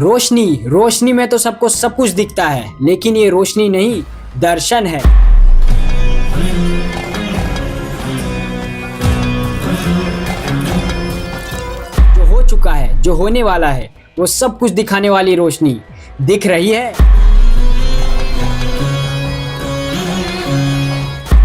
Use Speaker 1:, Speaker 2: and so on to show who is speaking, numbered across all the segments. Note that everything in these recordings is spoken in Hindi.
Speaker 1: रोशनी रोशनी में तो सबको सब कुछ दिखता है, लेकिन ये रोशनी नहीं, दर्शन है। जो हो चुका है, जो होने वाला है, वो सब कुछ दिखाने वाली रोशनी दिख रही है।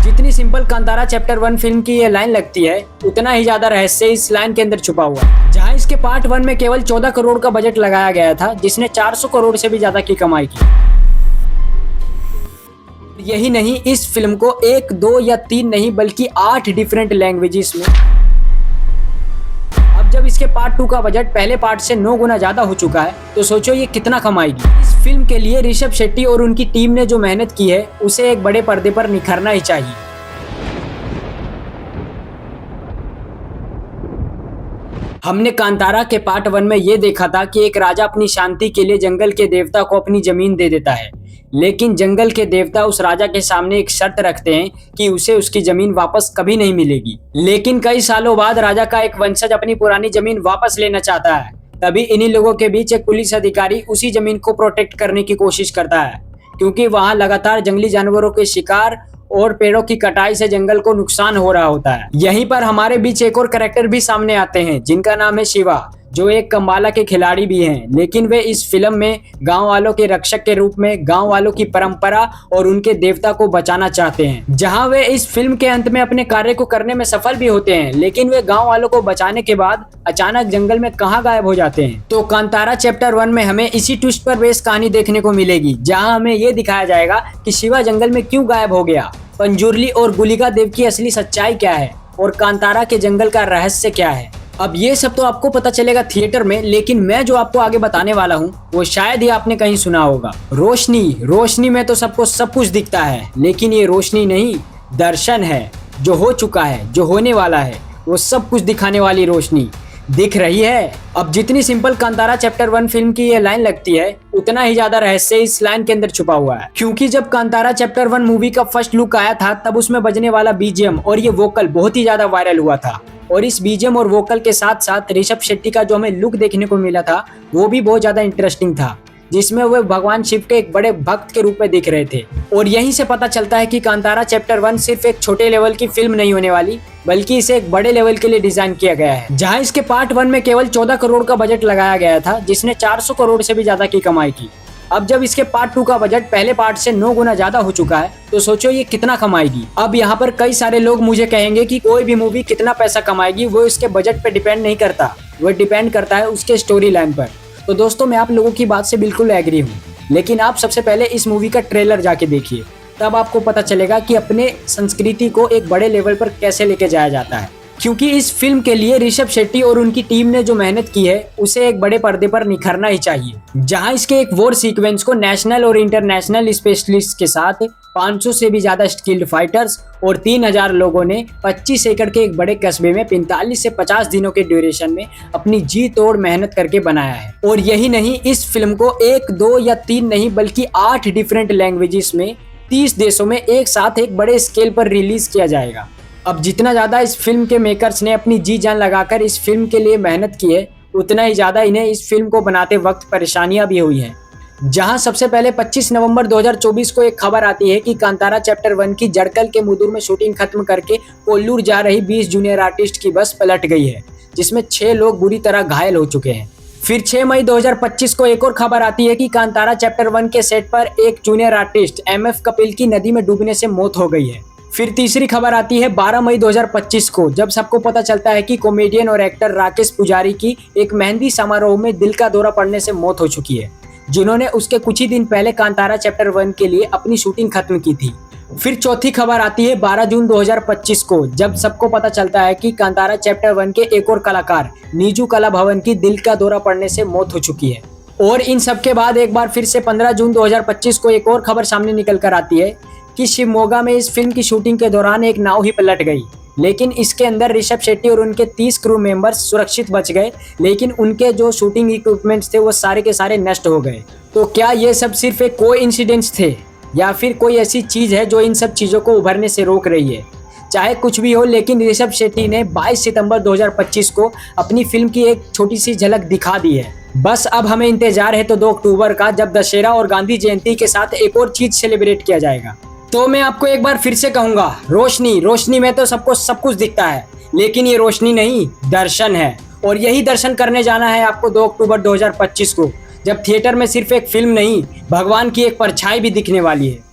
Speaker 1: जितनी सिंपल कांतारा चैप्टर 1 फिल्म की ये लाइन लगती है, उतना ही ज्यादा रहस्य इस लाइन के अंदर छुपा हुआ है। जहां इसके पार्ट 1 में केवल 14 करोड़ का बजट लगाया गया था, जिसने 400 करोड़ से भी ज्यादा की कमाई की। यही नहीं, इस फिल्म को 1, 2 या 3 नहीं बल्कि 8 डिफरेंट लैंग्वेजेस में। अब जब इसके पार्ट 2 का बजट पहले पार्ट से 9 गुना ज्यादा हो चुका है, तो सोचो ये कितना कमाएगी। इस फिल्म के लिए ऋषभ शेट्टी और उनकी टीम ने जो मेहनत की है, उसे एक बड़े पर्दे पर निखारना ही चाहिए। हमने कांतारा के पार्ट 1 में ये देखा था कि एक राजा अपनी शांति के लिए जंगल के देवता को अपनी जमीन दे देता है, लेकिन जंगल के देवता उस राजा के सामने एक शर्त रखते हैं कि उसे उसकी जमीन वापस कभी नहीं मिलेगी। लेकिन कई सालों बाद राजा का एक वंशज अपनी पुरानी जमीन वापस लेना चाहता है। तभी इन्हीं लोगों के बीच एक पुलिस अधिकारी उसी जमीन को प्रोटेक्ट करने की कोशिश करता है, क्योंकि वहां लगातार जंगली जानवरों के शिकार और पेड़ों की कटाई से जंगल को नुकसान हो रहा होता है। यहीं पर हमारे बीच एक और कैरेक्टर भी सामने आते हैं, जिनका नाम है शिवा, जो एक कम्बाला के खिलाड़ी भी हैं, लेकिन वे इस फिल्म में गांव वालों के रक्षक के रूप में गांव वालों की परंपरा और उनके देवता को बचाना चाहते हैं। जहां वे इस फिल्म के अंत में अपने कार्य को करने में सफल भी होते हैं, लेकिन वे गांव वालों को बचाने के बाद अचानक जंगल में कहां गायब हो जाते हैं। तो कांतारा चैप्टर 1 में हमें इसी ट्विस्ट पर बेस कहानी देखने को मिलेगी, जहाँ हमें ये दिखाया जाएगा कि शिवा जंगल में क्यों गायब हो गया, पंजुर्ली और गुलिका देव की असली सच्चाई क्या है, और कांतारा के जंगल का रहस्य क्या है। अब ये सब तो आपको पता चलेगा थिएटर में, लेकिन मैं जो आपको आगे बताने वाला हूँ वो शायद ही आपने कहीं सुना होगा। रोशनी रोशनी में तो सबको सब कुछ दिखता है, लेकिन ये रोशनी नहीं, दर्शन है। जो हो चुका है, जो होने वाला है, वो सब कुछ दिखाने वाली रोशनी दिख रही है। अब जितनी सिंपल कांतारा चैप्टर 1 फिल्म की ये लाइन लगती है, उतना ही ज्यादा रहस्य इस लाइन के अंदर छुपा हुआ है। क्योंकि जब कांतारा चैप्टर 1 मूवी का फर्स्ट लुक आया था, तब उसमें बजने वाला बीजीएम और ये वोकल बहुत ही ज्यादा वायरल हुआ था। और इस बीजीएम और वोकल के साथ साथ ऋषभ शेट्टी का जो हमें लुक देखने को मिला था, वो भी बहुत ज्यादा इंटरेस्टिंग था, जिसमें वे भगवान शिव के एक बड़े भक्त के रूप में दिख रहे थे। और यहीं से पता चलता है कि कांतारा चैप्टर 1 सिर्फ एक छोटे लेवल की फिल्म नहीं होने वाली, बल्कि इसे एक बड़े लेवल के लिए डिजाइन किया गया है। जहां इसके पार्ट 1 में केवल 14 करोड़ का बजट लगाया गया था, जिसने 400 करोड़ से भी ज्यादा की कमाई की। अब जब इसके पार्ट 2 का बजट पहले पार्ट से 9 गुना ज्यादा हो चुका है, तो सोचो ये कितना कमाएगी। अब यहाँ पर कई सारे लोग मुझे कहेंगे कि कोई भी मूवी कितना पैसा कमाएगी वो इसके बजट पे डिपेंड नहीं करता, वो डिपेंड करता है उसके स्टोरी लाइन पर। तो दोस्तों, मैं आप लोगों की बात से बिल्कुल एग्री हूँ, लेकिन आप सबसे पहले इस मूवी का ट्रेलर जाके देखिए, तब आपको पता चलेगा कि अपने संस्कृति को एक बड़े लेवल पर कैसे लेके जाया जाता है। क्योंकि इस फिल्म के लिए ऋषभ शेट्टी और उनकी टीम ने जो मेहनत की है, उसे एक बड़े पर्दे पर निखारना ही चाहिए। जहां इसके एक वॉर सीक्वेंस को नेशनल और इंटरनेशनल स्पेशलिस्ट के साथ 500 से भी ज्यादा स्किल्ड फाइटर्स और 3000 लोगों ने 25 एकड़ के एक बड़े कस्बे में 45 से 50 दिनों के ड्यूरेशन में अपनी जी तोड़ मेहनत करके बनाया है। और यही नहीं, इस फिल्म को 1, 2 या 3 नहीं बल्कि 8 डिफरेंट लैंग्वेजेस में 30 देशों में एक साथ एक बड़े स्केल पर रिलीज किया जाएगा। अब जितना ज्यादा इस फिल्म के मेकर्स ने अपनी जी जान लगाकर इस फिल्म के लिए मेहनत की है, उतना ही ज्यादा इन्हें इस फिल्म को बनाते वक्त परेशानियां भी हुई हैं। जहां सबसे पहले 25 नवंबर 2024 को एक खबर आती है कि कांतारा चैप्टर 1 की जड़कल के मुदुर में शूटिंग खत्म करके कोल्लूर जा रही 20 जूनियर आर्टिस्ट की बस पलट गई है, जिसमें 6 लोग बुरी तरह घायल हो चुके हैं। फिर 6 मई 2025 को एक और खबर आती है कि कांतारा चैप्टर 1 के सेट पर एक जूनियर आर्टिस्ट MF कपिल की नदी में डूबने से मौत हो गई है। फिर तीसरी खबर आती है 12 मई 2025 को, जब सबको पता चलता है कि कॉमेडियन और एक्टर राकेश पुजारी की एक मेहंदी समारोह में दिल का दौरा पड़ने से मौत हो चुकी है, जिन्होंने उसके कुछ ही दिन पहले कांतारा चैप्टर 1 के लिए अपनी शूटिंग खत्म की थी। फिर चौथी खबर आती है 12 जून 2025 को, जब सबको पता चलता है कि कांतारा चैप्टर 1 के एक और कलाकार नीजू कला भवन की दिल का दौरा पड़ने से मौत हो चुकी है। और इन सब के बाद एक बार फिर से 15 जून 2025 को एक और खबर सामने निकल कर आती है कि शिवमोगा में इस फिल्म की शूटिंग के दौरान एक नाव ही पलट गई, लेकिन इसके अंदर ऋषभ शेट्टी और उनके 30 क्रू मेंबर्स सुरक्षित बच गए, लेकिन उनके जो शूटिंग इक्विपमेंट्स थे वो सारे के सारे नष्ट हो गए। तो क्या ये सब सिर्फ एक कोइंसिडेंस थे, या फिर कोई ऐसी चीज है जो इन सब चीजों को उभरने से रोक रही है? चाहे कुछ भी हो, लेकिन ऋषभ शेट्टी ने 22 सितंबर 2025 को अपनी फिल्म की एक छोटी सी झलक दिखा दी है। बस अब हमें इंतजार है तो 2 अक्टूबर का, जब दशहरा और गांधी जयंती के साथ एक और चीज सेलिब्रेट किया जाएगा। तो मैं आपको एक बार फिर से कहूंगा, रोशनी रोशनी में तो सबको सब कुछ दिखता है, लेकिन ये रोशनी नहीं, दर्शन है। और यही दर्शन करने जाना है आपको 2 अक्टूबर 2025 को, जब थिएटर में सिर्फ एक फिल्म नहीं, भगवान की एक परछाई भी दिखने वाली है।